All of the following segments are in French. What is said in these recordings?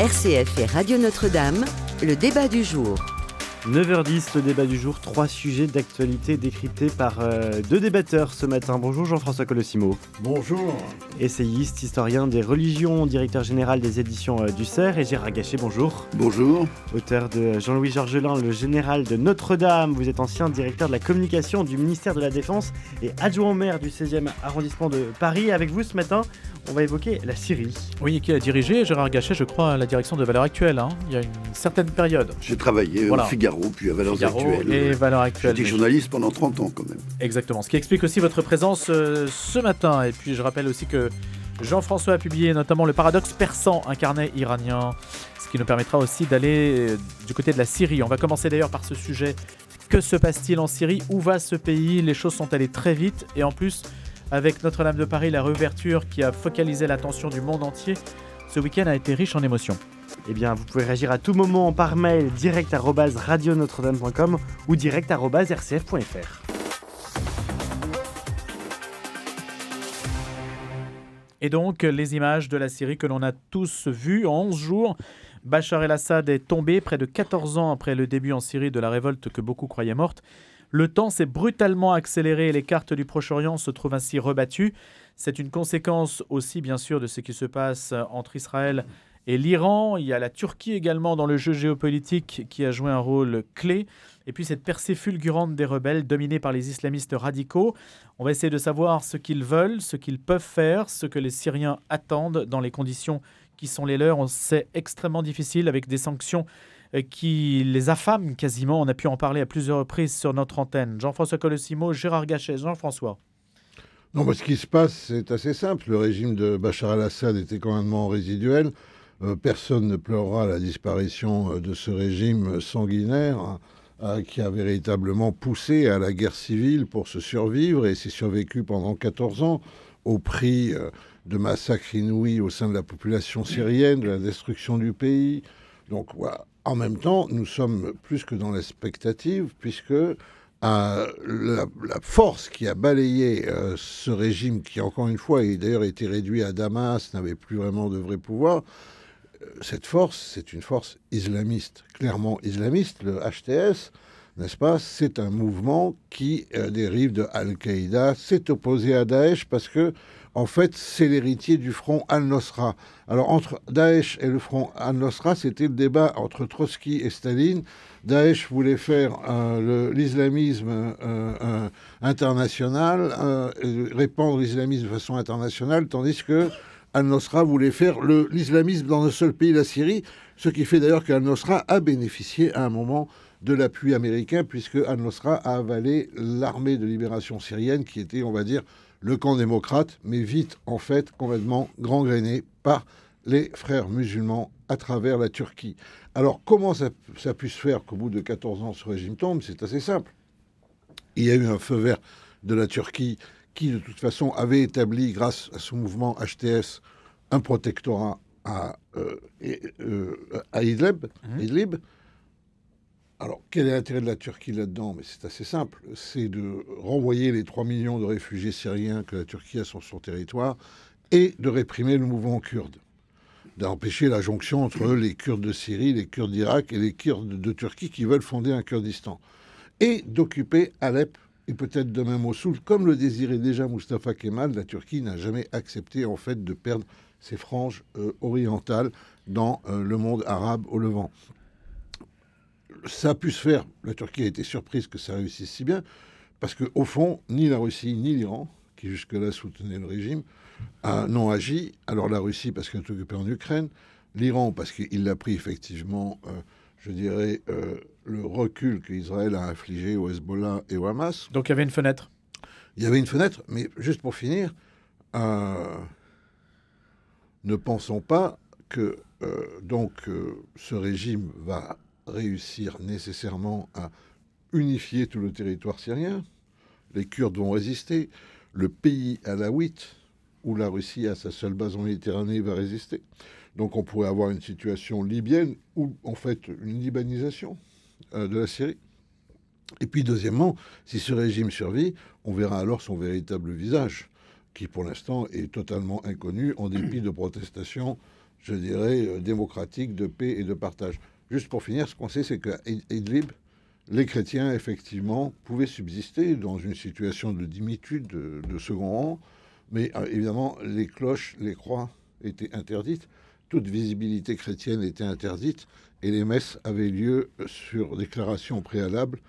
RCF et Radio Notre-Dame, le débat du jour. 9h10, le débat du jour, 3 sujets d'actualité décryptés par 2 débatteurs ce matin. Bonjour Jean-François Colossimo. Bonjour. Essayiste, historien des religions, directeur général des éditions du Cerf, et Gérard Gachet, bonjour. Bonjour. Auteur de Jean-Louis Georgelin, le général de Notre-Dame. Vous êtes ancien directeur de la communication du ministère de la Défense et adjoint au maire du 16e arrondissement de Paris. Avec vous ce matin, on va évoquer la Syrie. Oui, qui a dirigé, Gérard Gachet, je crois, à la direction de Valeurs Actuelles, il y a une certaine période. J'ai travaillé au Figaro, puis à Valeurs Actuelles. Et Valeurs Actuelles. J'étais journaliste pendant 30 ans quand même. Exactement, ce qui explique aussi votre présence ce matin. Et puis je rappelle aussi que Jean-François a publié notamment Le Paradoxe persan, un carnet iranien, ce qui nous permettra aussi d'aller du côté de la Syrie. On va commencer d'ailleurs par ce sujet. Que se passe-t-il en Syrie? Où va ce pays? Les choses sont allées très vite et en plus, avec Notre-Dame de Paris, la réouverture qui a focalisé l'attention du monde entier, ce week-end a été riche en émotions. Eh bien, vous pouvez réagir à tout moment par mail direct@radionotre-dame.com ou direct@rcf.fr. Et donc, les images de la Syrie que l'on a tous vues en 11 jours. Bachar el-Assad est tombé près de 14 ans après le début en Syrie de la révolte que beaucoup croyaient morte. Le temps s'est brutalement accéléré et les cartes du Proche-Orient se trouvent ainsi rebattues. C'est une conséquence aussi, bien sûr, de ce qui se passe entre Israël et l'Iran. Il y a la Turquie également dans le jeu géopolitique qui a joué un rôle clé. Et puis cette percée fulgurante des rebelles dominés par les islamistes radicaux. On va essayer de savoir ce qu'ils veulent, ce qu'ils peuvent faire, ce que les Syriens attendent dans les conditions qui sont les leurs. C'est extrêmement difficile avec des sanctions qui les affament quasiment. On a pu en parler à plusieurs reprises sur notre antenne. Jean-François Colossimo, Gérard Gachet. Jean-François. Non, ce qui se passe, c'est assez simple. Le régime de Bachar el-Assad était complètement résiduel. Personne ne pleurera la disparition de ce régime sanguinaire qui a véritablement poussé à la guerre civile pour se survivre et s'est survécu pendant 14 ans au prix de massacres inouïs au sein de la population syrienne, de la destruction du pays. Donc voilà. En même temps, nous sommes plus que dans l'expectative, puisque la force qui a balayé ce régime, qui encore une fois, a d'ailleurs été réduit à Damas, n'avait plus vraiment de vrai pouvoir, cette force, c'est une force islamiste, clairement islamiste. Le HTS, n'est-ce pas, c'est un mouvement qui dérive de Al-Qaïda, s'est opposé à Daesh parce que, en fait, c'est l'héritier du front Al-Nosra. Alors, entre Daesh et le front Al-Nosra, c'était le débat entre Trotsky et Staline. Daesh voulait faire l'islamisme international, répandre l'islamisme de façon internationale, tandis que Al-Nosra voulait faire l'islamisme dans un seul pays, la Syrie, ce qui fait d'ailleurs qu'Al-Nosra a bénéficié à un moment de l'appui américain, puisque Al-Nosra a avalé l'armée de libération syrienne, qui était, on va dire, le camp démocrate, mais vite, en fait, complètement gangréné par les frères musulmans à travers la Turquie. Alors, comment ça a pu se faire qu'au bout de 14 ans, ce régime tombe? C'est assez simple. Il y a eu un feu vert de la Turquie qui, de toute façon, avait établi, grâce à ce mouvement HTS, un protectorat à Idlib. Alors, quel est l'intérêt de la Turquie là-dedans? Mais c'est assez simple. C'est de renvoyer les 3 millions de réfugiés syriens que la Turquie a sur son territoire et de réprimer le mouvement kurde, d'empêcher la jonction entre les Kurdes de Syrie, les Kurdes d'Irak et les Kurdes de Turquie qui veulent fonder un Kurdistan, et d'occuper Alep et peut-être demain Mossoul, comme le désirait déjà Mustafa Kemal. La Turquie n'a jamais accepté en fait de perdre ses franges orientales dans le monde arabe au Levant. Ça a pu se faire. La Turquie a été surprise que ça réussisse si bien, parce qu'au fond, ni la Russie ni l'Iran, qui jusque-là soutenaient le régime, n'ont agi. Alors la Russie parce qu'elle est occupée en Ukraine, l'Iran parce qu'il a pris effectivement, je dirais, le recul qu'Israël a infligé au Hezbollah et au Hamas. Donc il y avait une fenêtre. Il y avait une fenêtre, mais juste pour finir, ne pensons pas que ce régime va réussir nécessairement à unifier tout le territoire syrien. Les Kurdes vont résister. Le pays alaouite, où la Russie a sa seule base en Méditerranée, va résister. Donc on pourrait avoir une situation libyenne ou en fait une libanisation de la Syrie. Et puis deuxièmement, si ce régime survit, on verra alors son véritable visage, qui pour l'instant est totalement inconnu en dépit de protestations, je dirais, démocratique, de paix et de partage. Juste pour finir, ce qu'on sait, c'est qu'à Idlib, les chrétiens, effectivement, pouvaient subsister dans une situation de dimitude, de second rang, mais évidemment, les cloches, les croix étaient interdites, toute visibilité chrétienne était interdite, et les messes avaient lieu sur déclaration préalable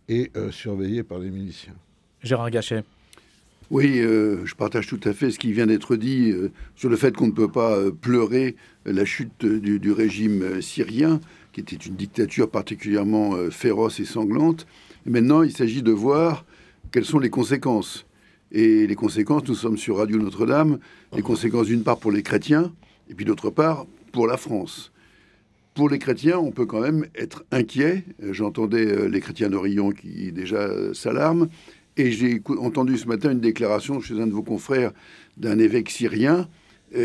et surveillées par les miliciens. Gérard Gachet. Oui, je partage tout à fait ce qui vient d'être dit sur le fait qu'on ne peut pas pleurer la chute du régime syrien, qui était une dictature particulièrement féroce et sanglante. Et maintenant, il s'agit de voir quelles sont les conséquences. Et les conséquences, nous sommes sur Radio Notre-Dame, les conséquences d'une part pour les chrétiens, et puis d'autre part pour la France. Pour les chrétiens, on peut quand même être inquiet. J'entendais les chrétiens d'Orient qui déjà s'alarment. Et j'ai entendu ce matin une déclaration chez un de vos confrères d'un évêque syrien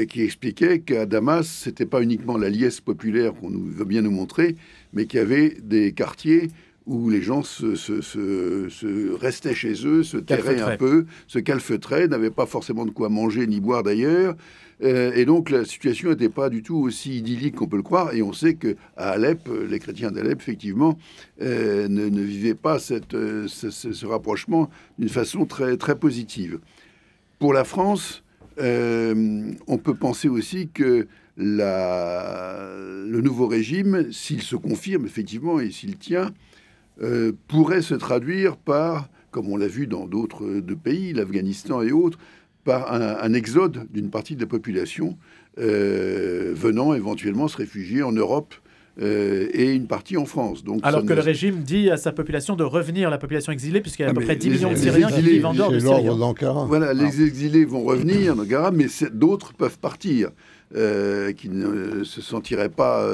qui expliquait qu'à Damas, ce n'était pas uniquement la liesse populaire qu'on veut bien nous montrer, mais qu'il y avait des quartiers où les gens se restaient chez eux, se terraient un peu, se calfeutraient, n'avaient pas forcément de quoi manger ni boire d'ailleurs. Et donc la situation n'était pas du tout aussi idyllique qu'on peut le croire. Et on sait qu'à Alep, les chrétiens d'Alep, effectivement, ne vivaient pas ce rapprochement d'une façon très, très positive. Pour la France, on peut penser aussi que le nouveau régime, s'il se confirme effectivement et s'il tient, pourrait se traduire par, comme on l'a vu dans d'autres pays, l'Afghanistan et autres, par un exode d'une partie de la population venant éventuellement se réfugier en Europe et une partie en France. Donc, alors que le régime dit à sa population de revenir, la population exilée, puisqu'il y a à peu près 10 millions de Syriens qui vivent en dehors de Syrie. Voilà, les exilés vont revenir en Ankara, mais d'autres peuvent partir. Qui ne se sentiraient pas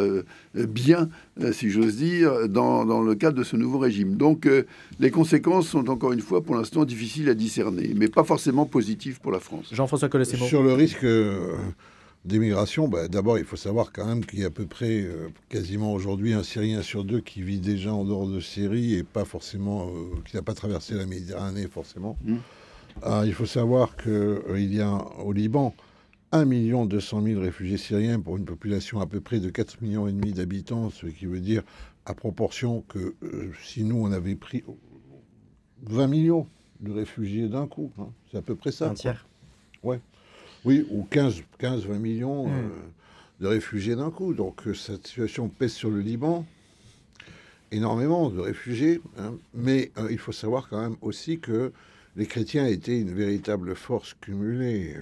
bien, si j'ose dire, dans le cadre de ce nouveau régime. Donc, les conséquences sont encore une fois, pour l'instant, difficiles à discerner, mais pas forcément positives pour la France. Jean-François Collet-Simon. Sur le risque d'émigration, d'abord, il faut savoir quand même qu'il y a à peu près, quasiment aujourd'hui, un Syrien sur deux qui vit déjà en dehors de Syrie et pas forcément, qui n'a pas traversé la Méditerranée, forcément. Il faut savoir qu'il y a au Liban 1 200 000 réfugiés syriens pour une population à peu près de 4,5 millions d'habitants, ce qui veut dire à proportion que si nous on avait pris 20 millions de réfugiés d'un coup, hein, c'est à peu près ça. Un tiers. Ouais. Oui, ou 15-20 millions de réfugiés d'un coup. Donc cette situation pèse sur le Liban, énormément de réfugiés, hein, mais il faut savoir quand même aussi que les chrétiens étaient une véritable force cumulée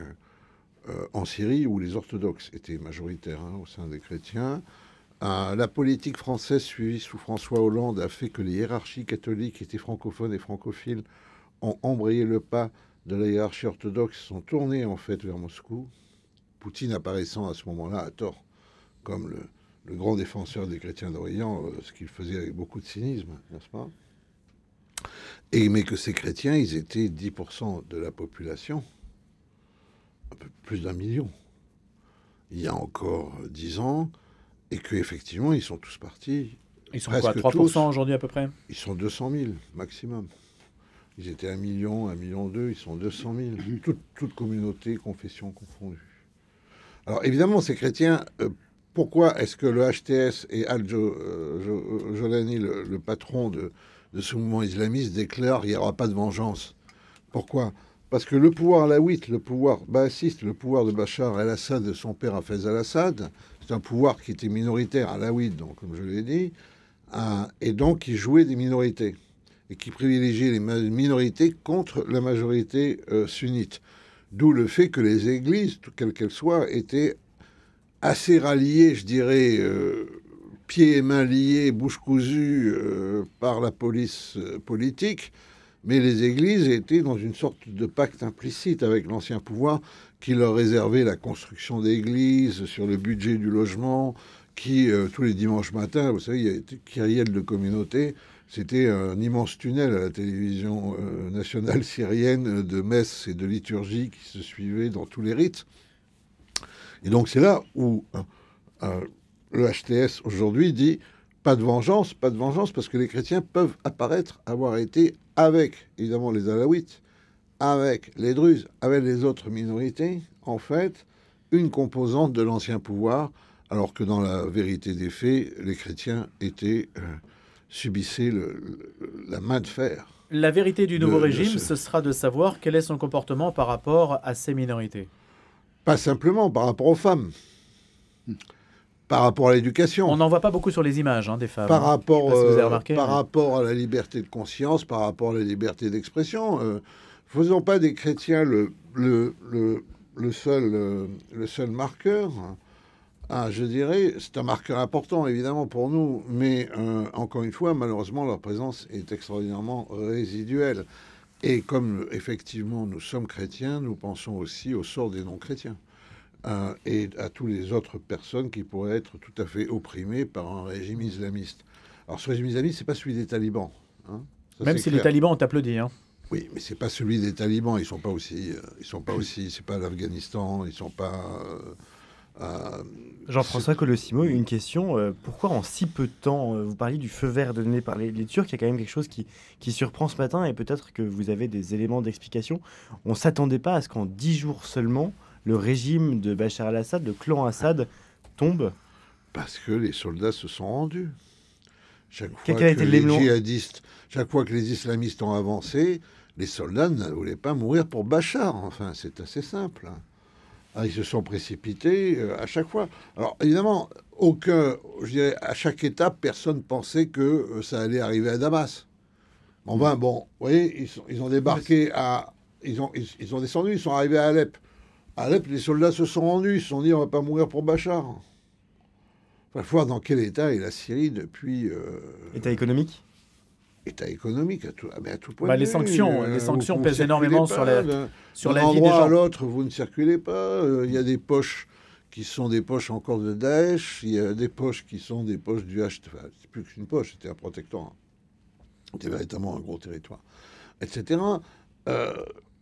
en Syrie, où les orthodoxes étaient majoritaires au sein des chrétiens. La politique française suivie sous François Hollande a fait que les hiérarchies catholiques qui étaient francophones et francophiles ont embrayé le pas de la hiérarchie orthodoxe, sont tournés en fait vers Moscou. Poutine apparaissant à ce moment-là à tort comme le grand défenseur des chrétiens d'Orient, ce qu'il faisait avec beaucoup de cynisme, n'est-ce pas ? Mais que ces chrétiens, ils étaient 10% de la population, un peu plus d'1 million, il y a encore 10 ans, et qu'effectivement, ils sont tous partis. Ils sont quoi, 3% aujourd'hui à peu près ? Ils sont 200 000 maximum. Ils étaient 1 million, 1,2 million, ils sont 200 000, toutes communautés, confessions confondues. Alors évidemment, ces chrétiens, pourquoi est-ce que le HTS et Al-Jolani, le patron de ce mouvement islamiste, déclare qu'il n'y aura pas de vengeance ? Pourquoi ? Parce que le pouvoir alaouite, le pouvoir baassiste, le pouvoir de Bachar el-Assad, de son père Hafez al-Assad, c'est un pouvoir qui était minoritaire, alaouite, donc, comme je l'ai dit, et donc qui jouait des minorités, et qui privilégiait les minorités contre la majorité sunnite. D'où le fait que les églises, quelles qu'elles soient, étaient assez ralliées, je dirais, pieds et mains liés, bouche cousue par la police politique, mais les églises étaient dans une sorte de pacte implicite avec l'ancien pouvoir qui leur réservait la construction d'églises sur le budget du logement, qui, tous les dimanches matins, vous savez, il y a des kyrielles de communauté, c'était un immense tunnel à la télévision nationale syrienne de messes et de liturgies qui se suivaient dans tous les rites. Et donc c'est là où le HTS aujourd'hui dit pas de vengeance, parce que les chrétiens peuvent apparaître avoir été avec, évidemment, les alaouites, avec les druzes, avec les autres minorités, en fait, une composante de l'ancien pouvoir, alors que dans la vérité des faits, les chrétiens subissaient la main de fer. La vérité du nouveau régime, ce sera de savoir quel est son comportement par rapport à ces minorités. Pas simplement par rapport aux femmes, par rapport à l'éducation. On n'en voit pas beaucoup sur les images des femmes. Par rapport, si vous avez remarqué, rapport à la liberté de conscience, par rapport à la liberté d'expression. Faisons pas des chrétiens le seul marqueur. Je dirais, c'est un marqueur important, évidemment, pour nous, mais encore une fois, malheureusement, leur présence est extraordinairement résiduelle. Et comme, effectivement, nous sommes chrétiens, nous pensons aussi au sort des non-chrétiens et à toutes les autres personnes qui pourraient être tout à fait opprimées par un régime islamiste. Alors, ce régime islamiste, c'est pas celui des talibans. Même si les talibans ont applaudi. Oui, mais c'est pas celui des talibans. Ils sont pas aussi. C'est pas l'Afghanistan. Ils sont pas. Jean-François Colossimo, une question. Pourquoi en si peu de temps, vous parliez du feu vert donné par les Turcs, il y a quand même quelque chose qui surprend ce matin et peut-être que vous avez des éléments d'explication. On ne s'attendait pas à ce qu'en 10 jours seulement, le régime de Bachar el-Assad, le clan Assad, tombe. Parce que les soldats se sont rendus. Chaque fois que les islamistes ont avancé, les soldats ne voulaient pas mourir pour Bachar. Enfin, c'est assez simple. Ils se sont précipités à chaque fois. Alors, évidemment, à chaque étape, personne pensait que ça allait arriver à Damas. Vous voyez, ils ont débarqué ils ont descendu, ils sont arrivés à Alep. À Alep, les soldats se sont rendus, ils se sont dit, on va pas mourir pour Bachar. Il faut voir dans quel état est la Syrie depuis... État économique ? État économique à tout point de vue. Les sanctions pèsent énormément sur la vie des gens. D'un endroit à l'autre, vous ne circulez pas. Il y a des poches qui sont des poches encore de Daesh. Il y a des poches qui sont des poches du H. Enfin, c'est plus qu'une poche, c'était un protectorat. C'était véritablement un gros territoire, etc.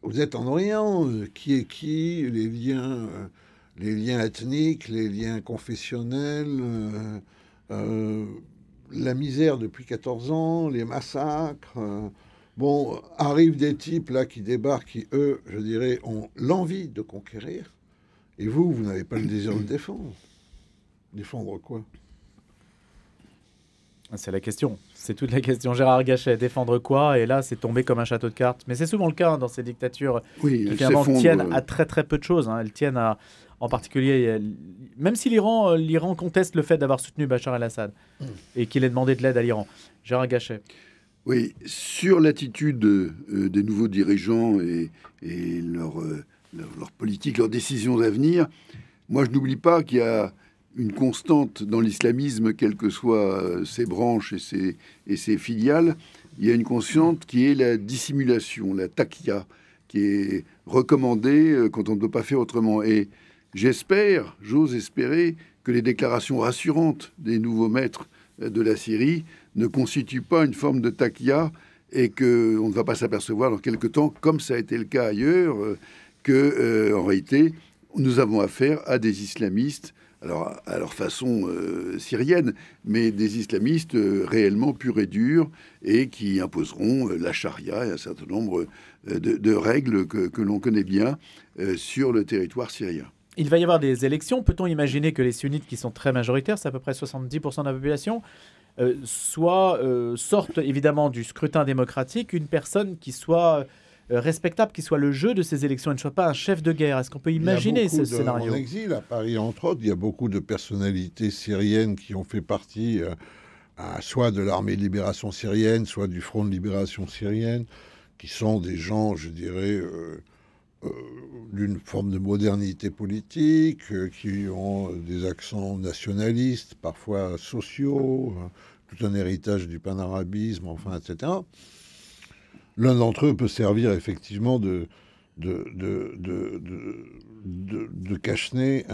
Vous êtes en Orient. Qui est qui ? Les liens ethniques, les liens confessionnels... la misère depuis 14 ans, les massacres. Arrivent des types là qui débarquent, qui, eux, je dirais, ont l'envie de conquérir. Et vous n'avez pas le désir de défendre. Défendre quoi ? C'est la question. C'est toute la question. Gérard Gachet, défendre quoi ? Et là, c'est tombé comme un château de cartes. Mais c'est souvent le cas dans ces dictatures qui finalement tiennent à très très peu de choses. Elles tiennent à... En particulier, même si l'Iran conteste le fait d'avoir soutenu Bachar el-Assad et qu'il ait demandé de l'aide à l'Iran. Gérard Gachet. Oui, sur l'attitude des nouveaux dirigeants et leur politique, leurs décisions d'avenir, moi je n'oublie pas qu'il y a une constante dans l'islamisme, quelles que soient ses branches et ses filiales. Il y a une constante qui est la dissimulation, la taqiyya, qui est recommandée quand on ne peut pas faire autrement. Et j'ose espérer que les déclarations rassurantes des nouveaux maîtres de la Syrie ne constituent pas une forme de taqiyya et qu'on ne va pas s'apercevoir dans quelque temps, comme ça a été le cas ailleurs, en réalité, nous avons affaire à des islamistes, alors à leur façon syrienne, mais des islamistes réellement purs et durs et qui imposeront la charia et un certain nombre de règles que l'on connaît bien sur le territoire syrien. Il va y avoir des élections. Peut-on imaginer que les sunnites, qui sont très majoritaires, c'est à peu près 70% de la population, sortent évidemment du scrutin démocratique une personne qui soit respectable, qui soit le jeu de ces élections et ne soit pas un chef de guerre? Est-ce qu'on peut imaginer ce scénario? En exil, à Paris, entre autres, il y a beaucoup de personnalités syriennes qui ont fait partie soit de l'armée de libération syrienne, soit du Front de libération syrienne, qui sont des gens, je dirais... d'une forme de modernité politique, qui ont des accents nationalistes, parfois sociaux, tout un héritage du panarabisme, enfin, etc. L'un d'entre eux peut servir effectivement de cache-nez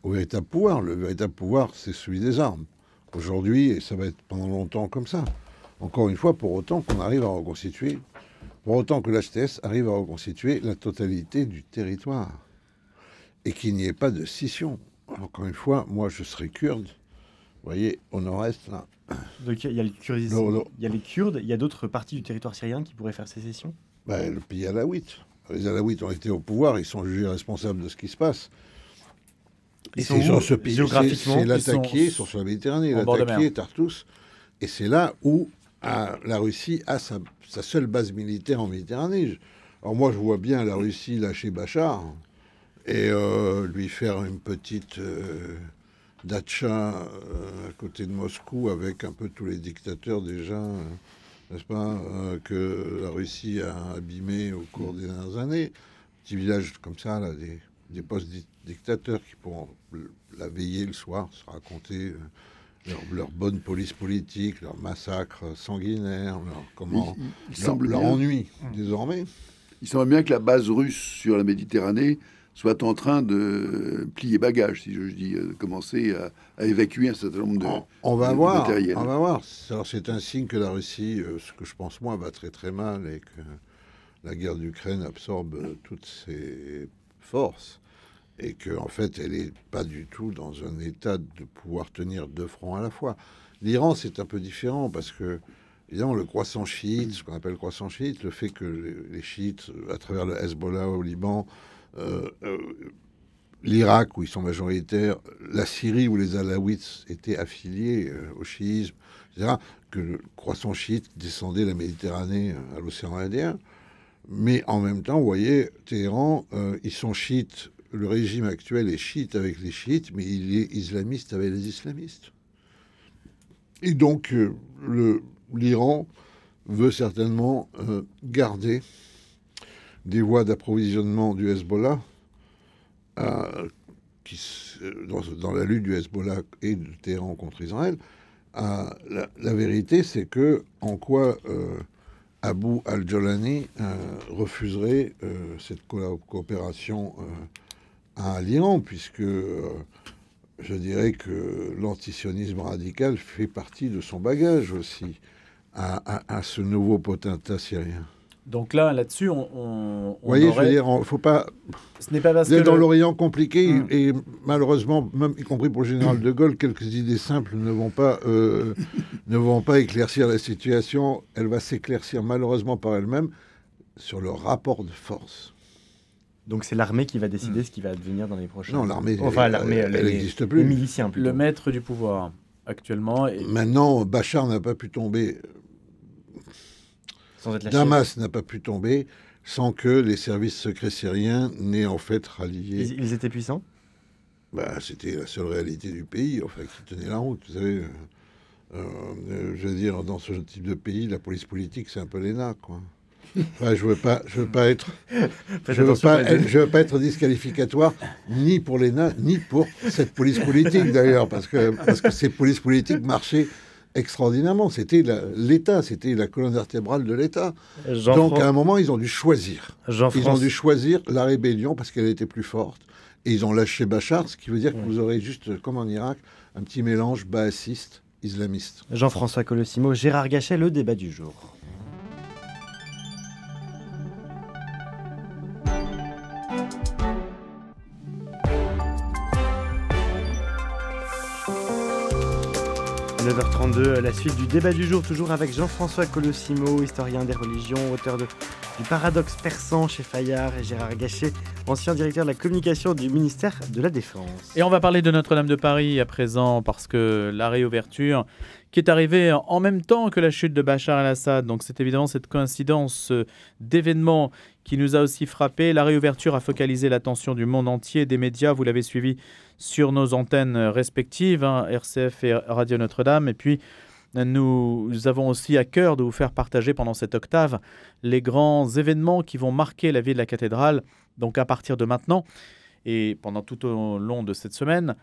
au véritable pouvoir. Le véritable pouvoir, c'est celui des armes. Aujourd'hui, et ça va être pendant longtemps comme ça. Encore une fois, pour autant qu'on arrive à reconstituer... Pour autant que l'HTS arrive à reconstituer la totalité du territoire et qu'il n'y ait pas de scission. Encore une fois, moi je serai kurde. Vous voyez, au nord-est, là. Donc il y a les Kurdes, il y a d'autres parties du territoire syrien qui pourraient faire sécession. Le pays alawite. Les alaouites ont été au pouvoir, ils sont jugés responsables de ce qui se passe. Ils Et sont c'est où, sur ce pays, géographiquement? c'est Ils l'Atakié, sont sur la Méditerranée, en bord de l'Atakié, mer. Tartous. Et c'est là où la Russie a sa seule base militaire en Méditerranée. Alors moi, je vois bien la Russie lâcher Bachar et lui faire une petite datcha à côté de Moscou avec un peu tous les dictateurs déjà, n'est-ce pas, que la Russie a abîmé au cours des dernières années. Petit village comme ça, là, des post-dictateurs qui pourront la veiller le soir, se raconter leur bonne police politique, leur massacre sanguinaire, leur ennui désormais. Il semble bien que la base russe sur la Méditerranée soit en train de plier bagage, si je dis, de commencer à évacuer un certain nombre de On va de voir, matériel. on va voir. Alors c'est un signe que la Russie, ce que je pense moi, va très très mal et que la guerre d'Ukraine absorbe toutes ses forces et qu'en fait elle n'est pas du tout dans un état de pouvoir tenir deux fronts à la fois. L'Iran c'est un peu différent parce que évidemment le croissant chiite, ce qu'on appelle le croissant chiite, le fait que les chiites, à travers le Hezbollah au Liban, l'Irak où ils sont majoritaires, la Syrie où les Alaouites étaient affiliés au chiisme, etc., que le croissant chiite descendait la Méditerranée à l'océan Indien. Mais en même temps, vous voyez, Téhéran, ils sont chiites. Le régime actuel est chiite avec les chiites, mais il est islamiste avec les islamistes. Et donc, l'Iran veut certainement garder des voies d'approvisionnement du Hezbollah dans la lutte du Hezbollah et de Téhéran contre Israël. La vérité, c'est que en quoi Abu al-Jolani refuserait cette coopération à l'Iran, puisque je dirais que l'antisionisme radical fait partie de son bagage aussi à ce nouveau potentat syrien. Donc là-dessus, on Vous voyez, aurait... je veux dire, il ne faut pas... Ce n'est pas parce Vous êtes que dans l'Orient compliqué, et malheureusement, même y compris pour le général de Gaulle, quelques idées simples ne vont pas éclaircir la situation. Elle va s'éclaircir malheureusement par elle-même sur le rapport de force. Donc c'est l'armée qui va décider ce qui va advenir dans les prochains... Non, l'armée, enfin, l'armée, elle n'existe les plus. miliciens, plutôt. le maître du pouvoir actuellement... Maintenant, Bachar n'a pas pu tomber, Sans être lâché. Damas n'a pas pu tomber sans que les services secrets syriens n'aient en fait rallié. Ils étaient puissants? C'était la seule réalité du pays, enfin, qui tenait la route. Vous savez, je veux dire, dans ce type de pays, la police politique, c'est un peu l'ENA, quoi. Enfin, je veux pas être disqualificatoire ni pour l'ENA ni pour cette police politique d'ailleurs, parce que ces polices politiques marchaient extraordinairement. C'était l'État, c'était la colonne vertébrale de l'État. Donc à un moment, ils ont dû choisir. Ils ont dû choisir la rébellion parce qu'elle était plus forte. Et ils ont lâché Bachar, ce qui veut dire que vous aurez juste, comme en Irak, un petit mélange baassiste, islamiste. Jean-François Colosimo, Gérard Gachet, le débat du jour. « 9h32, la suite du débat du jour, toujours avec Jean-François Colosimo, historien des religions, auteur du Paradoxe persan chez Fayard, et Gérard Gachet, ancien directeur de la communication du ministère de la Défense. Et on va parler de Notre-Dame de Paris à présent, parce que la réouverture qui est arrivée en même temps que la chute de Bachar el-Assad, donc c'est évidemment cette coïncidence d'événements qui nous a aussi frappé. La réouverture a focalisé l'attention du monde entier, des médias, vous l'avez suivi sur nos antennes respectives, RCF et Radio Notre-Dame. Et puis, nous avons aussi à cœur de vous faire partager pendant cette octave les grands événements qui vont marquer la vie de la cathédrale, donc à partir de maintenant et pendant tout au long de cette semaine,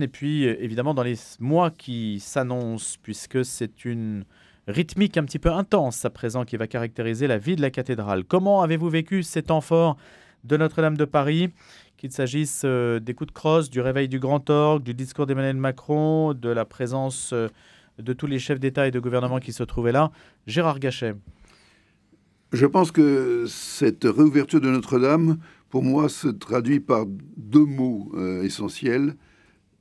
et puis évidemment dans les mois qui s'annoncent, puisque c'est une rythmique un petit peu intense à présent qui va caractériser la vie de la cathédrale. Comment avez-vous vécu ces temps forts de Notre-Dame de Paris, qu'il s'agisse des coups de crosse, du réveil du grand orgue, du discours d'Emmanuel Macron, de la présence de tous les chefs d'État et de gouvernement qui se trouvaient là? Gérard Gachet. Je pense que cette réouverture de Notre-Dame, pour moi, se traduit par deux mots essentiels.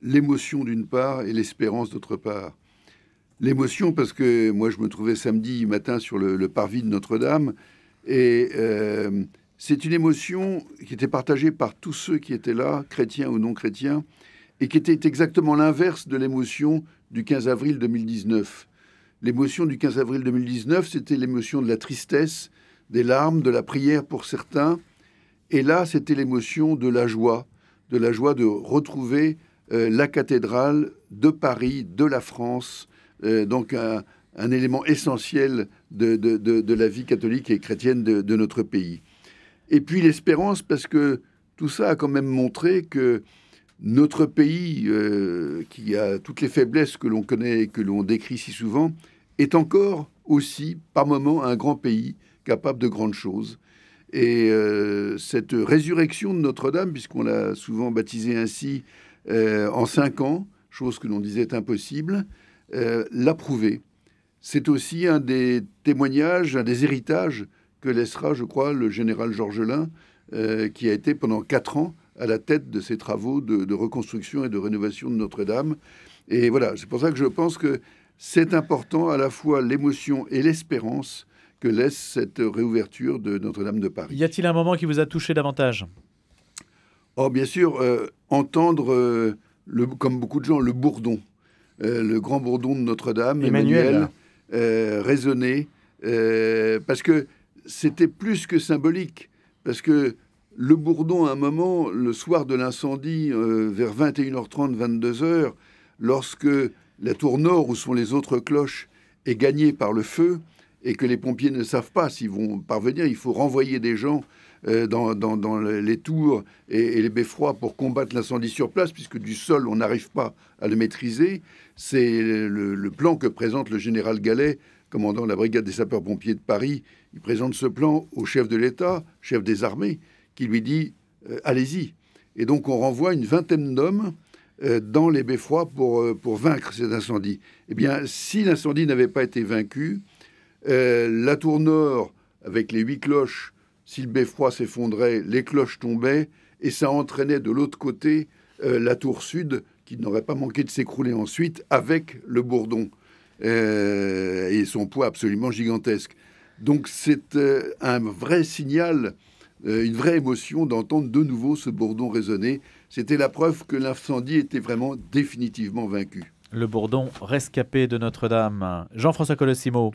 L'émotion d'une part et l'espérance d'autre part. L'émotion parce que moi, je me trouvais samedi matin sur le parvis de Notre-Dame et c'est une émotion qui était partagée par tous ceux qui étaient là, chrétiens ou non chrétiens, et qui était exactement l'inverse de l'émotion du 15 avril 2019. L'émotion du 15 avril 2019, c'était l'émotion de la tristesse, des larmes, de la prière pour certains. Et là, c'était l'émotion de la joie de retrouver la cathédrale de Paris, de la France, donc un élément essentiel de la vie catholique et chrétienne de notre pays. Et puis l'espérance, parce que tout ça a quand même montré que notre pays, qui a toutes les faiblesses que l'on connaît et que l'on décrit si souvent, est encore aussi, par moments, un grand pays capable de grandes choses. Et cette résurrection de Notre-Dame, puisqu'on l'a souvent baptisée ainsi, en 5 ans, chose que l'on disait impossible, l'a prouvé. C'est aussi un des témoignages, un des héritages que laissera, je crois, le général Georgelin, qui a été pendant 4 ans à la tête de ces travaux de reconstruction et de rénovation de Notre-Dame. Et voilà, c'est pour ça que je pense que c'est important à la fois l'émotion et l'espérance que laisse cette réouverture de Notre-Dame de Paris. Y a-t-il un moment qui vous a touché davantage ? Oh, bien sûr, entendre, comme beaucoup de gens, le bourdon, le grand bourdon de Notre-Dame, Emmanuel, résonner, parce que c'était plus que symbolique, parce que le bourdon, à un moment, le soir de l'incendie, vers 21h30, 22h, lorsque la tour nord, où sont les autres cloches, est gagnée par le feu, et que les pompiers ne savent pas s'ils vont parvenir, il faut renvoyer des gens dans les tours et les beffrois pour combattre l'incendie sur place, puisque du sol, on n'arrive pas à le maîtriser. C'est le plan que présente le général Gallet, commandant la brigade des sapeurs-pompiers de Paris. Il présente ce plan au chef de l'État, chef des armées, qui lui dit allez-y. Et donc on renvoie une 20aine d'hommes dans les beffrois pour vaincre cet incendie. Eh bien, si l'incendie n'avait pas été vaincu, la tour nord, avec les 8 cloches, si le beffroi s'effondrait, les cloches tombaient, et ça entraînait de l'autre côté la tour sud, qui n'aurait pas manqué de s'écrouler ensuite, avec le bourdon, et son poids absolument gigantesque. Donc c'est un vrai signal, une vraie émotion d'entendre de nouveau ce bourdon résonner. C'était la preuve que l'incendie était vraiment définitivement vaincu. Le bourdon rescapé de Notre-Dame. Jean-François Colosimo.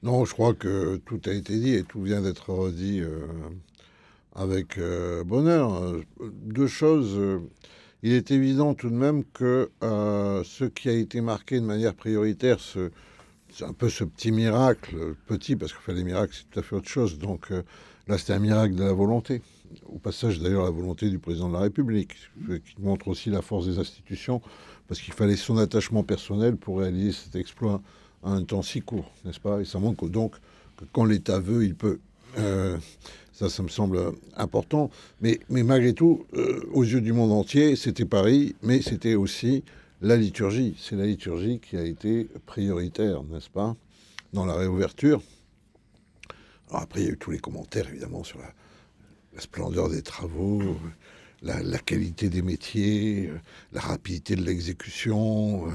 Non, je crois que tout a été dit et tout vient d'être redit avec bonheur. 2 choses. Il est évident tout de même que ce qui a été marqué de manière prioritaire, c'est un peu ce petit miracle, petit parce que les miracles c'est tout à fait autre chose. Donc là, c'était un miracle de la volonté. Au passage, d'ailleurs, la volonté du président de la République, qui montre aussi la force des institutions, parce qu'il fallait son attachement personnel pour réaliser cet exploit à un temps si court, n'est-ce pas ? Et ça montre donc que quand l'État veut, il peut. Ça me semble important. Mais malgré tout, aux yeux du monde entier, c'était Paris, mais c'était aussi la liturgie. C'est la liturgie qui a été prioritaire, n'est-ce pas, dans la réouverture. Alors après, il y a eu tous les commentaires, évidemment, sur la splendeur des travaux, la qualité des métiers, la rapidité de l'exécution,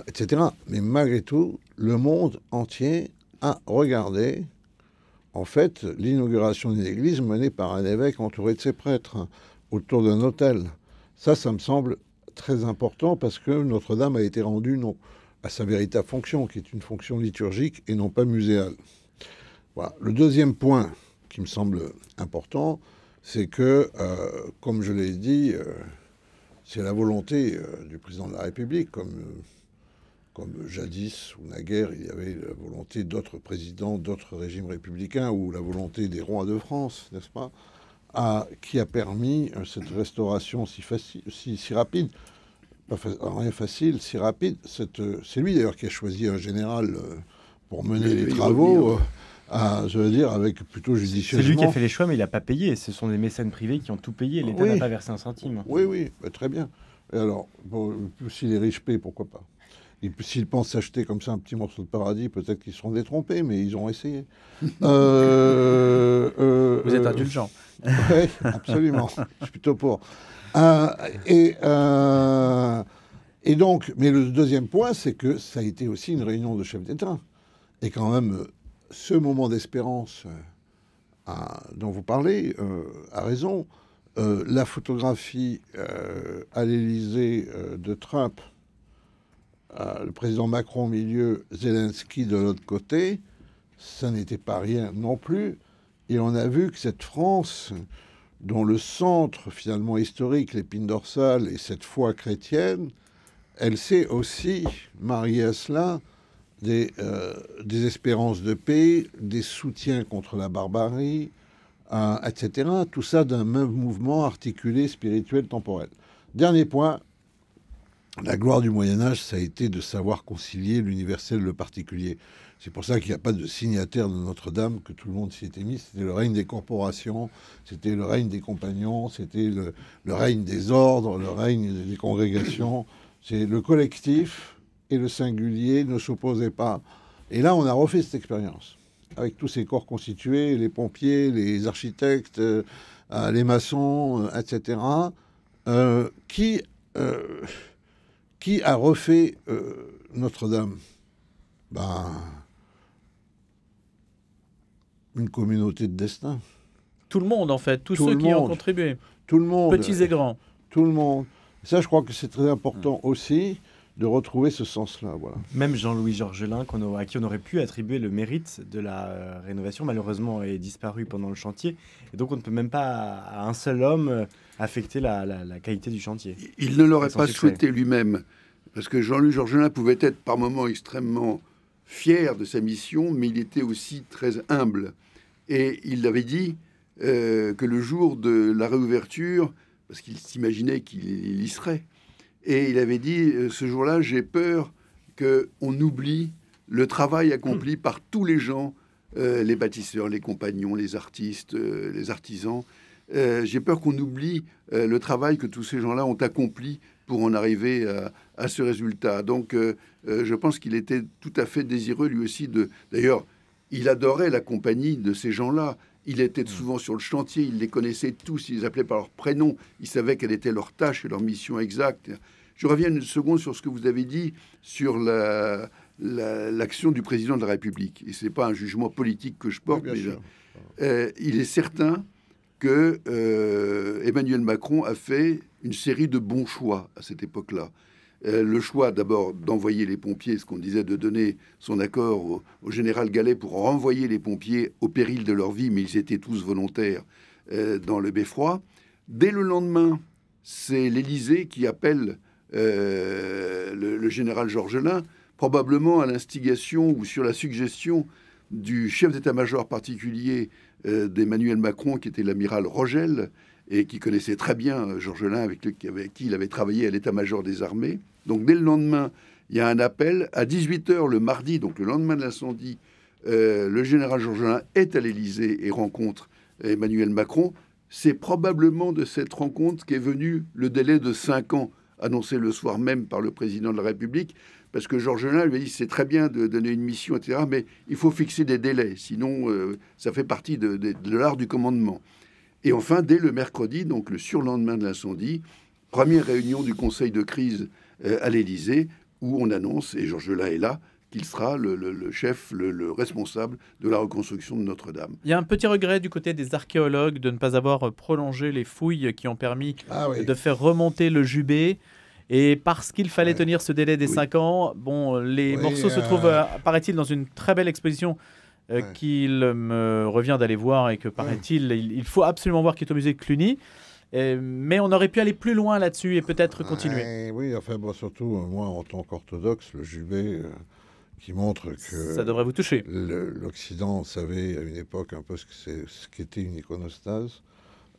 etc. Mais malgré tout, le monde entier a regardé, en fait, l'inauguration d'une église menée par un évêque entouré de ses prêtres, autour d'un autel. Ça me semble très important parce que Notre-Dame a été rendue à sa véritable fonction, qui est une fonction liturgique et non pas muséale. Voilà. Le deuxième point qui me semble important, c'est que, comme je l'ai dit, c'est la volonté du président de la République, comme jadis ou naguère, il y avait la volonté d'autres présidents, d'autres régimes républicains, ou la volonté des rois de France, n'est-ce pas, qui a permis cette restauration si rapide. Rien facile, si rapide. C'est lui d'ailleurs qui a choisi un général pour mener les travaux. Je veux dire, avec plutôt judicieusement. C'est lui qui a fait les choix, mais il n'a pas payé. Ce sont des mécènes privés qui ont tout payé. L'État n'a pas versé un centime. Oui, très bien. Et alors, si les riches paient, pourquoi pas ? Et s'ils pensent s'acheter comme ça un petit morceau de paradis, peut-être qu'ils seront détrompés, mais ils ont essayé. Vous êtes indulgent. Oui, absolument. Je suis plutôt pour. Et donc, mais le deuxième point, c'est que ça a été aussi une réunion de chefs d'État. Et quand même, ce moment d'espérance dont vous parlez a raison. La photographie à l'Élysée de Trump, le président Macron au milieu, Zelensky de l'autre côté, ça n'était pas rien non plus. Et on a vu que cette France, dont le centre finalement historique, l'épine dorsale, et cette foi chrétienne, elle s'est aussi mariée à cela des espérances de paix, des soutiens contre la barbarie, etc. Tout ça d'un même mouvement articulé, spirituel, temporel. Dernier point, la gloire du Moyen-Âge, ça a été de savoir concilier l'universel et le particulier. C'est pour ça qu'il n'y a pas de signataire de Notre-Dame, que tout le monde s'y était mis. C'était le règne des corporations, c'était le règne des compagnons, c'était le règne des ordres, le règne des congrégations. C'est le collectif et le singulier ne s'opposaient pas. Et là, on a refait cette expérience, avec tous ces corps constitués, les pompiers, les architectes, les maçons, etc., qui a refait Notre-Dame? Une communauté de destin. Tout le monde, en fait, tous ceux qui ont contribué. Tout le monde. Petits et grands. Tout le monde. Ça, je crois que c'est très important aussi de retrouver ce sens-là. Voilà. Même Jean-Louis Georgelin, à qui on aurait pu attribuer le mérite de la rénovation, malheureusement est disparu pendant le chantier. Et donc on ne peut même pas à un seul homme affecter la qualité du chantier. Il ne l'aurait pas souhaité lui-même, parce que Jean-Louis Georgelin pouvait être par moments extrêmement fier de sa mission, mais il était aussi très humble. Et il avait dit que le jour de la réouverture, parce qu'il s'imaginait qu'il y serait, et il avait dit, ce jour-là, j'ai peur qu'on oublie le travail accompli par tous les gens, les bâtisseurs, les compagnons, les artistes, les artisans. J'ai peur qu'on oublie le travail que tous ces gens-là ont accompli pour en arriver à ce résultat. Donc, je pense qu'il était tout à fait désireux, lui aussi, D'ailleurs, il adorait la compagnie de ces gens-là. Il était souvent sur le chantier, il les connaissait tous, il les appelait par leur prénom, il savait quelle était leur tâche et leur mission exacte. Je reviens une seconde sur ce que vous avez dit sur l'action du président de la République. Et ce n'est pas un jugement politique que je porte, oui, mais il est certain que Emmanuel Macron a fait une série de bons choix à cette époque-là. Le choix d'abord d'envoyer les pompiers, ce qu'on disait, de donner son accord au général Gallet pour renvoyer les pompiers au péril de leur vie, mais ils étaient tous volontaires dans le beffroi. Dès le lendemain, c'est l'Élysée qui appelle le général Georgelin, probablement à l'instigation ou sur la suggestion du chef d'état-major particulier d'Emmanuel Macron, qui était l'amiral Rogel, et qui connaissait très bien Georgelin, avec qui il avait travaillé à l'état-major des armées. Donc dès le lendemain, il y a un appel. À 18h le mardi, donc le lendemain de l'incendie, le général Georgelin est à l'Élysée et rencontre Emmanuel Macron. C'est probablement de cette rencontre qu'est venu le délai de 5 ans, annoncé le soir même par le président de la République, parce que Georgelin lui a dit, c'est très bien de donner une mission, etc., mais il faut fixer des délais, sinon ça fait partie de l'art du commandement. Et enfin, dès le mercredi, donc le surlendemain de l'incendie, première réunion du Conseil de crise à l'Élysée, où on annonce, et Georgelin est là, qu'il sera le chef, le responsable de la reconstruction de Notre-Dame. Il y a un petit regret du côté des archéologues de ne pas avoir prolongé les fouilles qui ont permis de faire remonter le jubé. Et parce qu'il fallait tenir ce délai des 5 ans, les morceaux se trouvent, paraît-il, dans une très belle exposition qu'il me revient d'aller voir et que, paraît-il, il faut absolument voir, qui est au musée de Cluny. Mais on aurait pu aller plus loin là-dessus et peut-être continuer. Oui, enfin, surtout, moi, en tant qu'orthodoxe, le jubé qui montre que... Ça devrait vous toucher. L'Occident savait à une époque un peu ce qu'était une iconostase.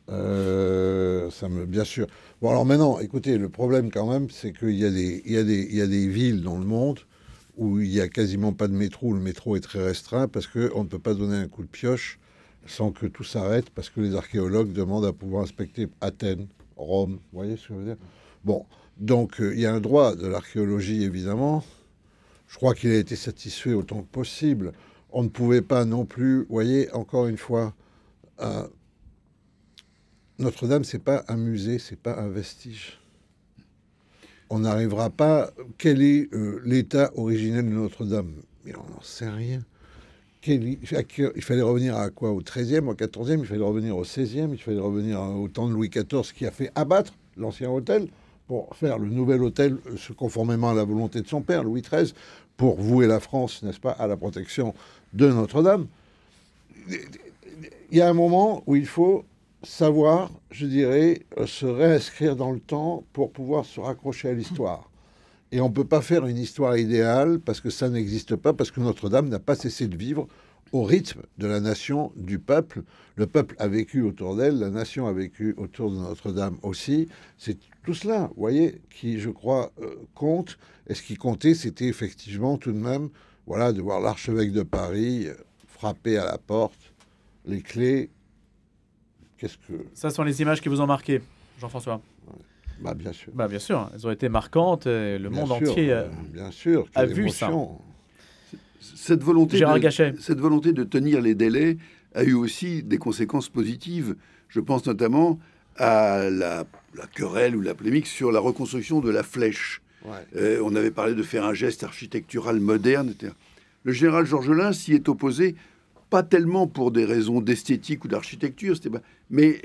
Bien sûr. Bon, alors maintenant, écoutez, le problème quand même, c'est qu'il y a des villes dans le monde où il n'y a quasiment pas de métro, où le métro est très restreint, parce qu'on ne peut pas donner un coup de pioche sans que tout s'arrête, parce que les archéologues demandent à pouvoir inspecter Athènes, Rome, vous voyez ce que je veux dire? Bon, donc il y a un droit de l'archéologie, évidemment. Je crois qu'il a été satisfait autant que possible. On ne pouvait pas non plus, vous voyez, encore une fois... Notre-Dame, c'est pas un musée, c'est pas un vestige. On n'arrivera pas... Quel est l'état originel de Notre-Dame? Mais on n'en sait rien. il fallait revenir à quoi? Au XIIIe, au XIVe, il fallait revenir au XVIe, il fallait revenir au temps de Louis XIV qui a fait abattre l'ancien hôtel pour faire le nouvel hôtel, conformément à la volonté de son père, Louis XIII, pour vouer la France, n'est-ce pas, à la protection de Notre-Dame. Il y a un moment où il faut savoir, je dirais, se réinscrire dans le temps pour pouvoir se raccrocher à l'histoire. Et on ne peut pas faire une histoire idéale parce que ça n'existe pas, parce que Notre-Dame n'a pas cessé de vivre au rythme de la nation, du peuple. Le peuple a vécu autour d'elle, la nation a vécu autour de Notre-Dame aussi. C'est tout cela, vous voyez, qui, je crois, compte. Et ce qui comptait, c'était effectivement tout de même, voilà, de voir l'archevêque de Paris frapper à la porte, les clés. Qu'est-ce que... Ça sont les images qui vous ont marqué, Jean-François? Bah, bien sûr. Bah, bien sûr, elles ont été marquantes. Et le monde entier bien sûr, a vu ça. Cette volonté de tenir les délais a eu aussi des conséquences positives. Je pense notamment à la querelle ou la polémique sur la reconstruction de la flèche. Ouais. On avait parlé de faire un geste architectural moderne, etc. Le général Georgelin s'y est opposé, pas tellement pour des raisons d'esthétique ou d'architecture, mais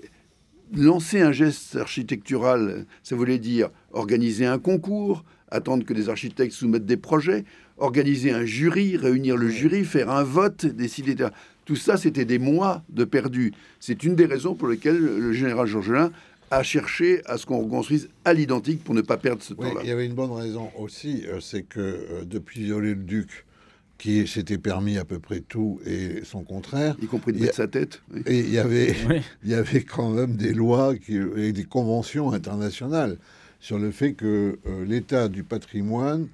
lancer un geste architectural, ça voulait dire organiser un concours, attendre que des architectes soumettent des projets, organiser un jury, réunir le jury, faire un vote, décider... Tout ça, c'était des mois de perdu. C'est une des raisons pour lesquelles le général Georgelin a cherché à ce qu'on reconstruise à l'identique pour ne pas perdre ce temps-là. Il y avait une bonne raison aussi, c'est que depuis Viollet-le-Duc, qui s'était permis à peu près tout et son contraire. Y compris de mettre sa tête. Oui. Et il y avait quand même des lois et des conventions internationales sur le fait que l'état du patrimoine,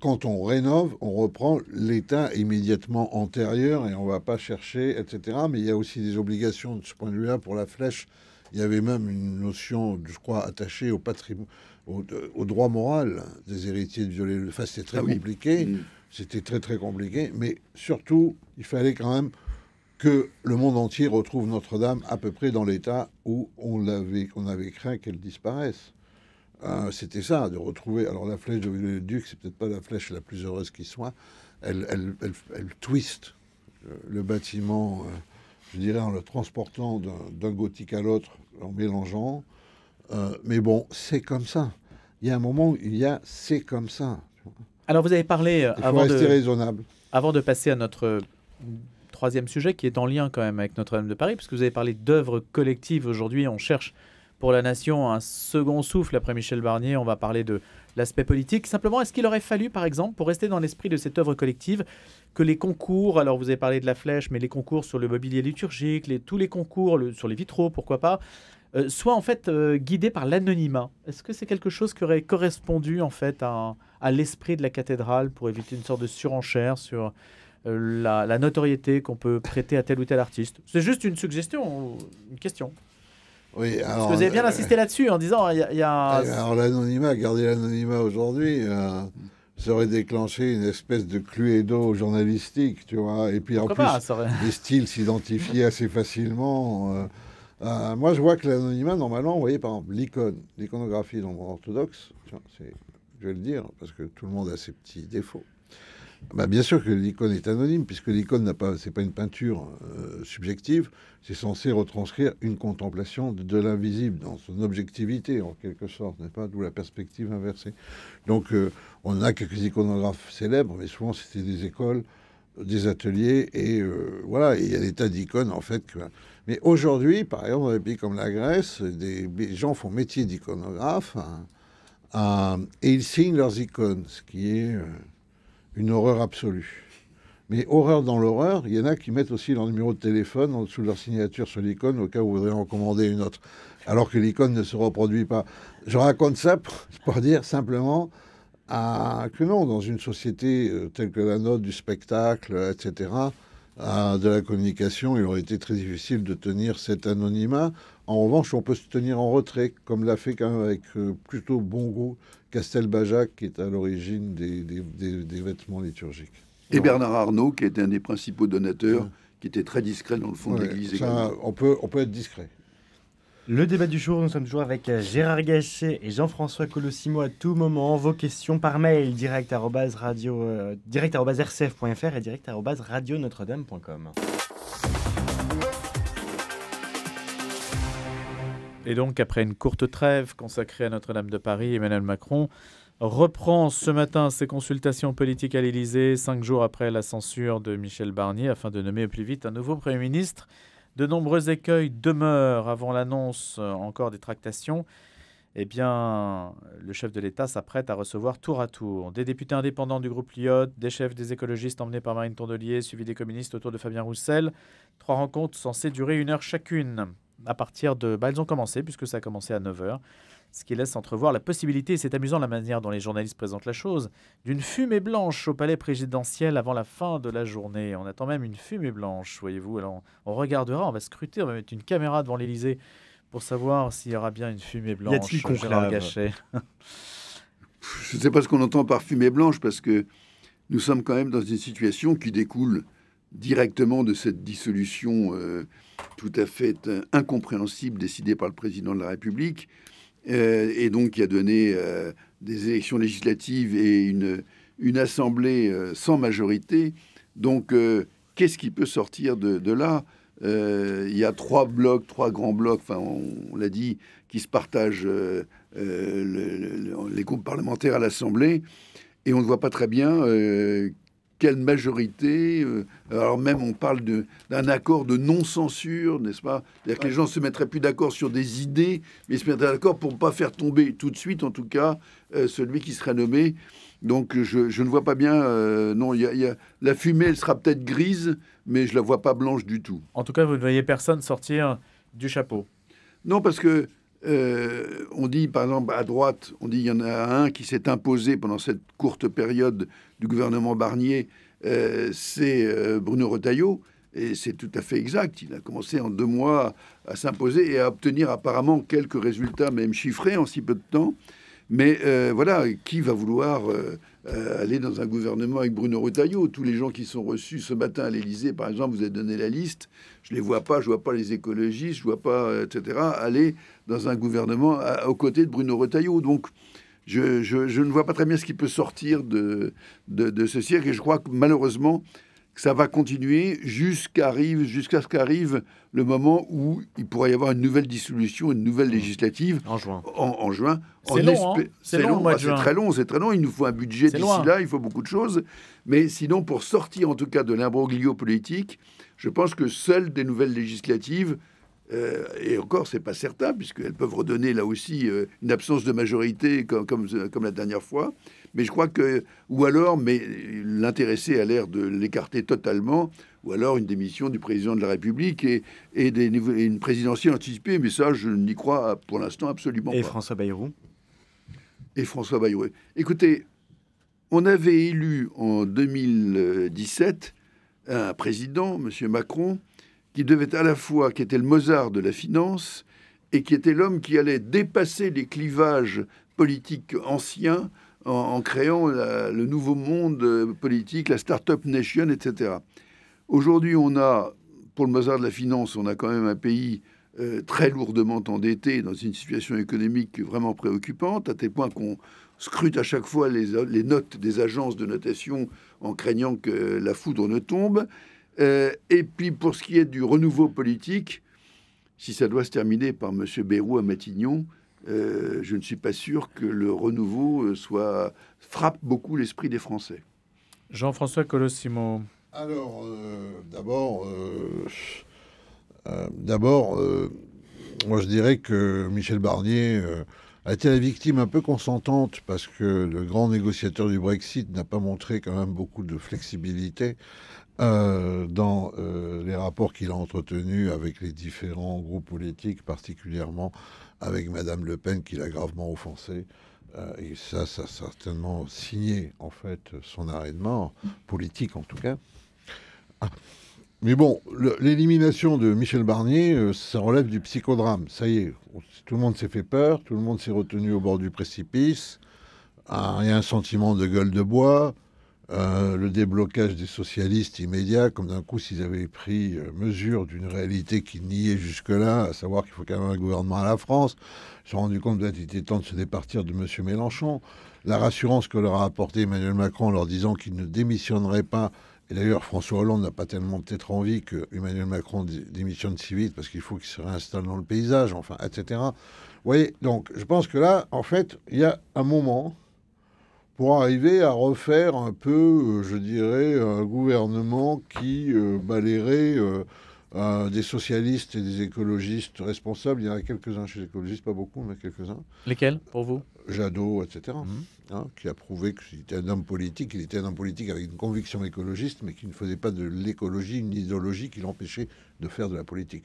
quand on rénove, on reprend l'état immédiatement antérieur et on ne va pas chercher, etc. Mais il y a aussi des obligations de ce point de vue-là pour la flèche. Il y avait même une notion, je crois, attachée au patrimoine, au droit moral des héritiers de Viollet. Enfin, c'était très compliqué. C'était très, très compliqué. Mais surtout, il fallait quand même que le monde entier retrouve Notre-Dame à peu près dans l'état où on avait craint qu'elle disparaisse. C'était ça, de retrouver... Alors, la flèche de Viollet-le-Duc, c'est peut-être pas la flèche la plus heureuse qui soit. Elle twist le bâtiment, je dirais, en le transportant d'un gothique à l'autre, en mélangeant. Mais bon, c'est comme ça. Il y a un moment où c'est comme ça. Alors, vous avez parlé, raisonnable. Avant de passer à notre troisième sujet, qui est en lien quand même avec Notre-Dame de Paris, puisque vous avez parlé d'œuvres collectives. Aujourd'hui, on cherche pour la nation un second souffle. Après Michel Barnier, on va parler de l'aspect politique. Simplement, est-ce qu'il aurait fallu, par exemple, pour rester dans l'esprit de cette œuvre collective, que les concours, alors vous avez parlé de la flèche, mais les concours sur le mobilier liturgique, tous les concours sur les vitraux, pourquoi pas, soient en fait guidés par l'anonymat? Est-ce que c'est quelque chose qui aurait correspondu en fait à l'esprit de la cathédrale pour éviter une sorte de surenchère sur la notoriété qu'on peut prêter à tel ou tel artiste? C'est juste une suggestion, une question. Oui, alors, parce que vous avez bien insisté là-dessus en disant alors l'anonymat, garder l'anonymat aujourd'hui, ça aurait déclenché une espèce de cluedo journalistique, tu vois. Et puis pourquoi en plus, les styles s'identifiaient assez facilement. Moi, je vois que l'anonymat, normalement, vous voyez, par exemple, l'iconographie dans le monde orthodoxe, je vais le dire, parce que tout le monde a ses petits défauts. Bah, bien sûr que l'icône est anonyme, puisque l'icône c'est pas une peinture subjective, c'est censé retranscrire une contemplation de l'invisible dans son objectivité, en quelque sorte, n'est-ce pas? D'où la perspective inversée. Donc, on a quelques iconographes célèbres, mais souvent c'était des écoles, des ateliers, et voilà, il y a des tas d'icônes, en fait. Mais aujourd'hui, par exemple, dans des pays comme la Grèce, des gens font métier d'iconographe, et ils signent leurs icônes, ce qui est... une horreur absolue. Mais horreur dans l'horreur, il y en a qui mettent aussi leur numéro de téléphone en dessous de leur signature sur l'icône au cas où vous voudriez en commander une autre, alors que l'icône ne se reproduit pas. Je raconte ça pour dire simplement que non, dans une société telle que la nôtre, du spectacle, etc., de la communication, il aurait été très difficile de tenir cet anonymat. En revanche, on peut se tenir en retrait, comme l'a fait quand même avec plutôt bon goût Castelbajac, qui est à l'origine des vêtements liturgiques. Et Bernard Arnault, qui était un des principaux donateurs, qui était très discret dans le fond de l'Église. On peut être discret. Le débat du jour, nous sommes toujours avec Gérard Gachet et Jean-François Colossimo à tout moment. Vos questions par mail direct@rcf.fr et direct@radionotre-dame.com. Et donc, après une courte trêve consacrée à Notre-Dame de Paris, Emmanuel Macron reprend ce matin ses consultations politiques à l'Élysée, 5 jours après la censure de Michel Barnier, afin de nommer au plus vite un nouveau Premier ministre. De nombreux écueils demeurent avant l'annonce encore des tractations. Eh bien, le chef de l'État s'apprête à recevoir tour à tour des députés indépendants du groupe Lyot, des chefs des écologistes emmenés par Marine Tondelier, suivis des communistes autour de Fabien Roussel. 3 rencontres censées durer 1 heure chacune. À partir de... elles ont commencé, puisque ça a commencé à 9 h. Ce qui laisse entrevoir la possibilité, et c'est amusant la manière dont les journalistes présentent la chose, d'une fumée blanche au palais présidentiel avant la fin de la journée. On attend même une fumée blanche, voyez-vous. Alors on regardera, on va scruter, on va mettre une caméra devant l'Élysée pour savoir s'il y aura bien une fumée blanche. Y a-t-il conclave ? Gérard Gachet. Je ne sais pas ce qu'on entend par fumée blanche, parce que nous sommes quand même dans une situation qui découle directement de cette dissolution tout à fait incompréhensible décidée par le président de la République, et donc qui a donné des élections législatives et une assemblée sans majorité. Donc, qu'est-ce qui peut sortir de là ? Il y a 3 grands blocs, enfin, on l'a dit, qui se partagent les groupes parlementaires à l'Assemblée, et on ne voit pas très bien quelle majorité. Alors même, on parle d'un accord de non-censure, n'est-ce pas ? C'est-à-dire que les gens se mettraient plus d'accord sur des idées, mais se mettraient d'accord pour ne pas faire tomber tout de suite, en tout cas, celui qui serait nommé. Donc, je ne vois pas bien. Non, la fumée, elle sera peut-être grise, mais je la vois pas blanche du tout. En tout cas, vous ne voyez personne sortir du chapeau. Non, parce que on dit, par exemple, à droite, on dit il y en a un qui s'est imposé pendant cette courte période du gouvernement Barnier, c'est Bruno Retailleau, et c'est tout à fait exact. Il a commencé en 2 mois à s'imposer et à obtenir apparemment quelques résultats, même chiffrés, en si peu de temps. Mais voilà, qui va vouloir aller dans un gouvernement avec Bruno Retailleau ? Tous les gens qui sont reçus ce matin à l'Élysée, par exemple, vous avez donné la liste, je les vois pas, je vois pas les écologistes, je vois pas, etc., aller dans un gouvernement aux côtés de Bruno Retailleau. Donc, je ne vois pas très bien ce qui peut sortir de ce cirque, et je crois que malheureusement, ça va continuer jusqu'à ce qu'arrive le moment où il pourrait y avoir une nouvelle dissolution, une nouvelle législative En juin. En juin. C'est long, hein ? C'est long, le mois de juin. C'est très long, c'est très long. Il nous faut un budget d'ici là, il faut beaucoup de choses. Mais sinon, pour sortir en tout cas de l'imbroglio politique, je pense que seules des nouvelles législatives, et encore, c'est pas certain, puisqu'elles peuvent redonner là aussi une absence de majorité comme la dernière fois. Mais je crois que, ou alors, mais l'intéressé a l'air de l'écarter totalement, ou alors une démission du président de la République et une présidentielle anticipée. Mais ça, je n'y crois pour l'instant absolument pas. Et François Bayrou ? Et François Bayrou. Écoutez, on avait élu en 2017 un président, M. Macron, qui devait à la fois, qui était le Mozart de la finance, et qui était l'homme qui allait dépasser les clivages politiques anciens en créant le nouveau monde politique, la Start-up Nation, etc. Aujourd'hui, on a, pour le Mozart de la finance, on a quand même un pays très lourdement endetté, dans une situation économique vraiment préoccupante, à tel point qu'on scrute à chaque fois les notes des agences de notation en craignant que la foudre ne tombe. Et puis, pour ce qui est du renouveau politique, si ça doit se terminer par M. Bayrou à Matignon, je ne suis pas sûr que le renouveau frappe beaucoup l'esprit des Français. Jean-François Colossimo. Alors, moi je dirais que Michel Barnier a été la victime un peu consentante, parce que le grand négociateur du Brexit n'a pas montré quand même beaucoup de flexibilité dans les rapports qu'il a entretenus avec les différents groupes politiques, particulièrement avec Madame Le Pen, qui l'a gravement offensé. Et ça a certainement signé, en fait, son arrêt de mort, politique en tout cas. Mais bon, l'élimination de Michel Barnier, ça relève du psychodrame. Ça y est, tout le monde s'est fait peur, tout le monde s'est retenu au bord du précipice. Il y a un sentiment de gueule de bois. le déblocage des socialistes immédiat, comme d'un coup s'ils avaient pris mesure d'une réalité qu'ils niaient jusque-là, à savoir qu'il faut quand même un gouvernement à la France. Ils se sont rendus compte qu'il était temps de se départir de M. Mélenchon. La rassurance que leur a apporté Emmanuel Macron en leur disant qu'il ne démissionnerait pas. Et d'ailleurs, François Hollande n'a pas tellement peut-être envie que Emmanuel Macron démissionne si vite parce qu'il faut qu'il se réinstalle dans le paysage, enfin, etc. Vous voyez, donc je pense que là, en fait, il y a un moment pour arriver à refaire un peu, je dirais, un gouvernement qui balayerait des socialistes et des écologistes responsables. Il y en a quelques-uns chez les écologistes, pas beaucoup, mais quelques-uns. Lesquels, pour vous? Jadot, etc., qui a prouvé qu'il était un homme politique. Il était un homme politique avec une conviction écologiste, mais qui ne faisait pas de l'écologie une idéologie qui l'empêchait de faire de la politique.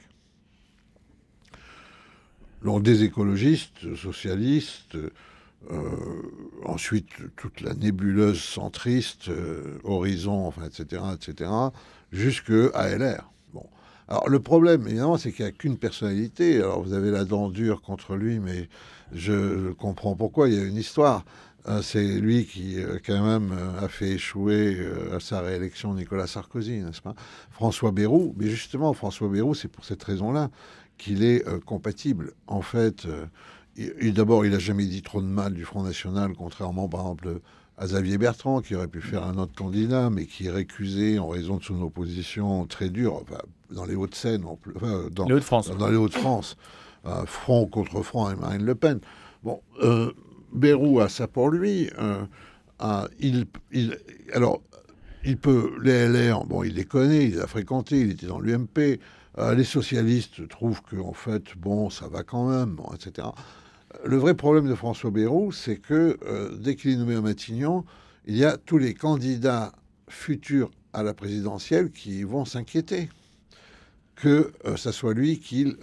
Donc des écologistes, socialistes, ensuite toute la nébuleuse centriste, Horizon, enfin, etc., jusque à LR. Bon. Alors le problème, évidemment, c'est qu'il n'y a qu'une personnalité. Alors vous avez la dent dure contre lui, mais je comprends pourquoi. Il y a une histoire. C'est lui qui, quand même, a fait échouer à sa réélection Nicolas Sarkozy, n'est-ce pas? François Bayrou. Mais justement, François Bayrou, c'est pour cette raison-là qu'il est compatible. En fait, d'abord, il n'a jamais dit trop de mal du Front National, contrairement, par exemple, à Xavier Bertrand, qui aurait pu faire un autre candidat, mais qui est récusé en raison de son opposition très dure, enfin, dans les Hauts-de-Seine, les Hauts-de-France. Dans les Hauts-de-France, front contre front avec Marine Le Pen. Bon, Bayrou a ça pour lui. Alors, il peut, les LR, bon, il les connaît, il les a fréquentés, il était dans l'UMP. Les socialistes trouvent qu'en fait, bon, ça va quand même, bon, etc. Le vrai problème de François Bayrou, c'est que dès qu'il est nommé à Matignon, il y a tous les candidats futurs à la présidentielle qui vont s'inquiéter que ça soit lui qui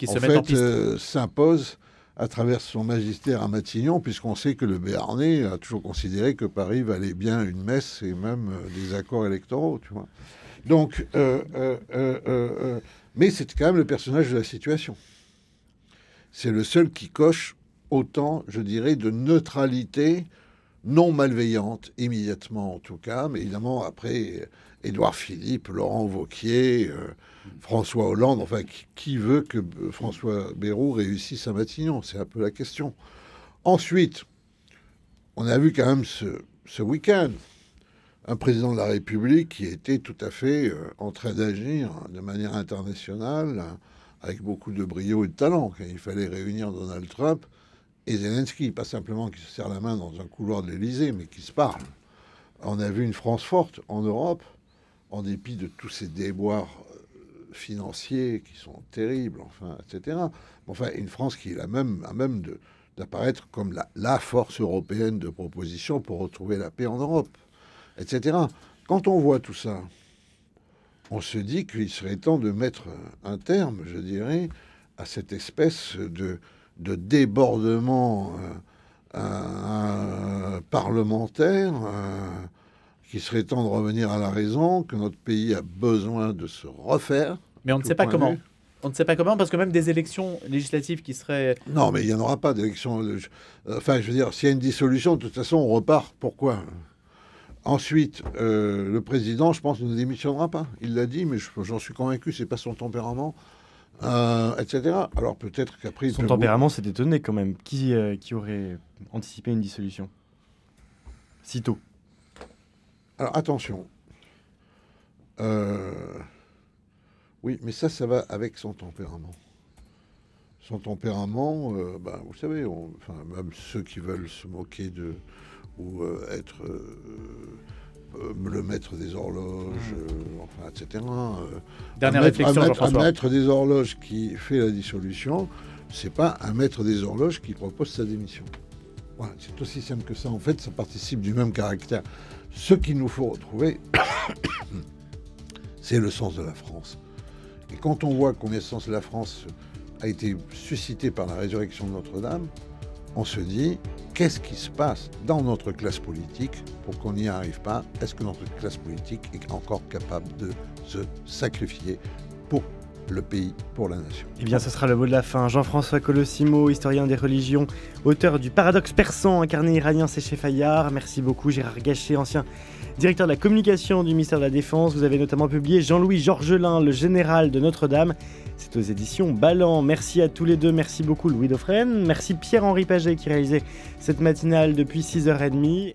se mette en piste. S'impose à travers son magistère à Matignon, puisqu'on sait que le Béarnais a toujours considéré que Paris valait bien une messe et même des accords électoraux, tu vois. Donc, mais c'est quand même le personnage de la situation. C'est le seul qui coche autant, je dirais, de neutralité non malveillante, immédiatement en tout cas, mais évidemment après Édouard Philippe, Laurent Wauquiez, François Hollande, enfin qui veut que François Bayrou réussisse à Matignon? C'est un peu la question. Ensuite, on a vu quand même ce week-end un président de la République qui était tout à fait en train d'agir de manière internationale, avec beaucoup de brio et de talent. Il fallait réunir Donald Trump et Zelensky, pas simplement qui se serrent la main dans un couloir de l'Élysée, mais qui se parlent. On a vu une France forte en Europe, en dépit de tous ces déboires financiers qui sont terribles, enfin, etc. Enfin, une France qui est à même d'apparaître comme la force européenne de proposition pour retrouver la paix en Europe, etc. Quand on voit tout ça, on se dit qu'il serait temps de mettre un terme, je dirais, à cette espèce de débordement parlementaire, qu'il serait temps de revenir à la raison, que notre pays a besoin de se refaire. Mais on ne sait pas comment. On ne sait pas comment, parce que même des élections législatives qui seraient... Non, mais il n'y en aura pas d'élections. Enfin, je veux dire, s'il y a une dissolution, de toute façon, on repart. Pourquoi ? Ensuite, le président, je pense, ne démissionnera pas. Il l'a dit, mais j'en suis convaincu, c'est pas son tempérament, etc. Alors peut-être qu'après... Son tempérament, c'est étonné quand même. Qui aurait anticipé une dissolution si tôt? Alors attention. Oui, mais ça va avec son tempérament. Son tempérament, vous savez, même ceux qui veulent se moquer ou être le maître des horloges, etc. Dernière réflexion, Jean-François. Un maître des horloges qui fait la dissolution, c'est pas un maître des horloges qui propose sa démission. Voilà, c'est aussi simple que ça. En fait, ça participe du même caractère. Ce qu'il nous faut retrouver, c'est le sens de la France. Et quand on voit combien le sens de la France a été suscité par la résurrection de Notre-Dame, on se dit, qu'est-ce qui se passe dans notre classe politique pour qu'on n'y arrive pas? Est-ce que notre classe politique est encore capable de se sacrifier pour le pays pour la nation. Eh bien, ce sera le mot de la fin. Jean-François Colosimo, historien des religions, auteur du Paradoxe persan, un carnet iranien, c'est chez Fayard. Merci beaucoup, Gérard Gachet, ancien directeur de la communication du ministère de la Défense. Vous avez notamment publié Jean-Louis Georgelin, le général de Notre-Dame. C'est aux éditions Ballant. Merci à tous les deux. Merci beaucoup, Louis Dauphren. Merci Pierre-Henri Paget qui réalisait cette matinale depuis 6h30.